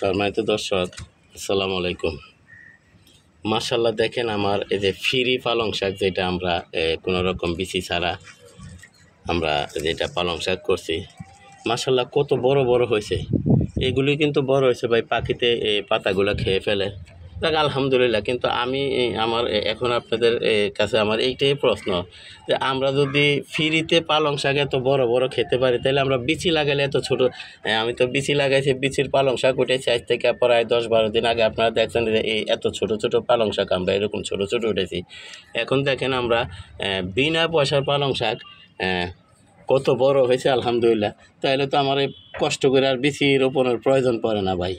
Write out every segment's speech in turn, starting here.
সম্মানিত দর্শক, আসসালামু আলাইকুম। মাশাআল্লাহ, দেখেন আমার এই যে ফ্রি পালং শাক, যেটা আমরা কোনো রকম বিচি ছাড়া আমরা যেটা পালং শাক করছি, মাশাআল্লাহ কত বড় বড় হয়েছে। এগুলি কিন্তু বড় হয়েছে ভাই, পাখিতে এই পাতাগুলো খেয়ে ফেলে। দেখ আলহামদুলিল্লাহ। কিন্তু আমি আমার এখন আপনাদের কাছে আমার এইটাই প্রশ্ন, যে আমরা যদি ফ্রিতে পালং শাক এত বড় বড় খেতে পারি, তাহলে আমরা বিচি লাগালে এত ছোট। আমি তো বিচি লাগাইছি, বিচির পালং শাক উঠেছি আজ থেকে প্রায় 10-12 দিন আগে। আপনারা দেখছেন যে এই এত ছোট ছোট পালং শাক আমরা এরকম ছোট ছোট উঠেছি। এখন দেখেন আমরা বিনা পয়সার পালং শাক কত বড় হয়েছে আলহামদুলিল্লাহ। তাহলে তো আমার এই কষ্ট করে আর বিচি রোপণের প্রয়োজন পড়ে না ভাই।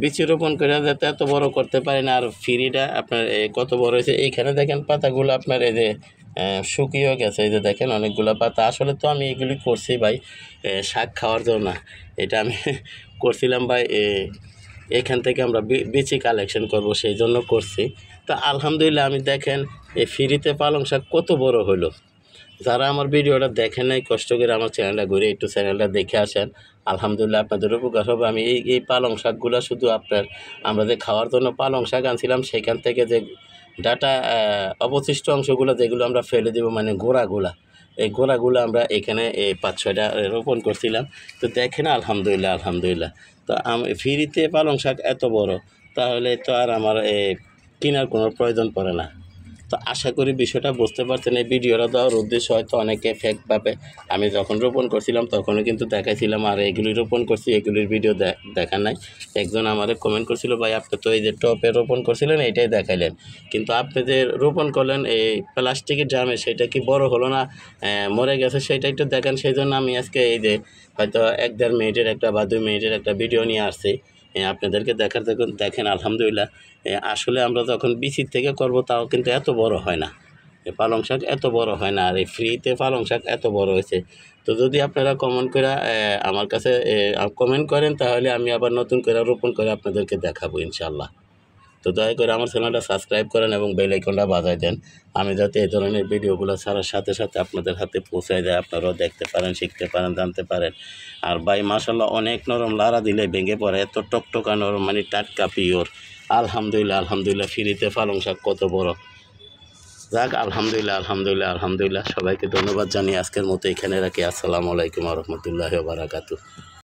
বিচি রোপণ করে যাতে এত বড় করতে পারি না। আর ফ্রিটা আপনার কত বড় হয়েছে, এইখানে দেখেন পাতাগুলো আপনার এই যে শুকিয়ে গেছে। এই যে দেখেন অনেকগুলো পাতা। আসলে তো আমি এগুলি করছি ভাই শাক খাওয়ার জন্য না, এটা আমি করছিলাম ভাই এখান থেকে আমরা বিচি কালেকশন করব, সেই জন্য করছি। তো আলহামদুলিল্লাহ আমি দেখেন এই ফ্রিতে পালং শাক কত বড় হলো। যারা আমার ভিডিওটা দেখেন নাই, কষ্ট করে আমার চ্যানেলটা ঘুরে একটু চ্যানেলটা দেখে আসেন। আলহামদুলিল্লাহ আপনাদের উপকার হবে। আমি এই পালং শাকগুলো শুধু আমরা যে খাওয়ার জন্য পালং শাক আনছিলাম, সেখান থেকে যে ডাটা অবশিষ্ট অংশগুলো যেগুলো আমরা ফেলে দেবো, মানে গোড়াগুলা, এই গোড়াগুলো আমরা এখানে 5-6টা রোপণ করছিলাম। তো দেখেন আলহামদুলিল্লাহ আলহামদুলিল্লাহ। তো ফ্রিতে পালং শাক এত বড়, তাহলে তো আর আমার কেনার কোনো প্রয়োজন পড়ে না। তো আশা করি বিষয়টা বুঝতে পারছেন। এই ভিডিওটা দেওয়ার উদ্দেশ্য হয়তো অনেকে ফেকভাবে, আমি যখন রোপণ করছিলাম তখনও কিন্তু দেখাইছিলাম, আর এগুলি রোপণ করছি এগুলির ভিডিও দেখা নাই। একজন আমারে কমেন্ট করছিল, ভাই আপনি তো এই যে টপে রোপণ করছিলেন এইটাই দেখাইলেন, কিন্তু আপনি যে রোপণ করলেন এই প্লাস্টিকের ড্রামে, সেটা কি বড় হলো না, মরে গেছে, সেটা একটু দেখেন। সেই জন্য আমি আজকে এই যে হয়তো 1-1.5 মিনিটের একটা বা 2 মিনিটের একটা ভিডিও নিয়ে আসছি আপনাদেরকে দেখেন আলহামদুলিল্লাহ। আসলে আমরা যখন বিচির থেকে করব, তাও কিন্তু এত বড় হয় না, পালং শাক এত বড় হয় না। আর এই ফ্রিতে পালং শাক এত বড় হয়েছে। তো যদি আপনারা কমেন্ট করে আমার কাছে কমেন্ট করেন, তাহলে আমি আবার নতুন করে রোপণ করে আপনাদেরকে দেখাবো ইনশাল্লাহ। তো দয়া করে আমার চ্যানেলটা সাবস্ক্রাইব করেন এবং বেল আইকনটা বাজায় দেন, আমি যাতে এই ধরনের ভিডিওগুলো ছাড়ার সাথে সাথে আপনাদের হাতে পৌঁছায় যায়, আপনারাও দেখতে পারেন, শিখতে পারেন, জানতে পারেন। আর ভাই মাশাআল্লাহ অনেক নরম, লাড়া দিলে ভেঙে পড়ে, এত টকটকা নরম, মানে টাটকা পিওর। আলহামদুলিল্লাহ আলহামদুলিল্লাহ। ফ্রিতে পালং শাক কত বড়। যাক আলহামদুলিল্লাহ আলহামদুলিল্লাহ আলহামদুলিল্লাহ। সবাইকে ধন্যবাদ জানিয়ে আজকের মতো এখানে রাখি। আসসালামু আলাইকুম ওয়া রাহমাতুল্লাহি ওয়া বারাকাতুহু।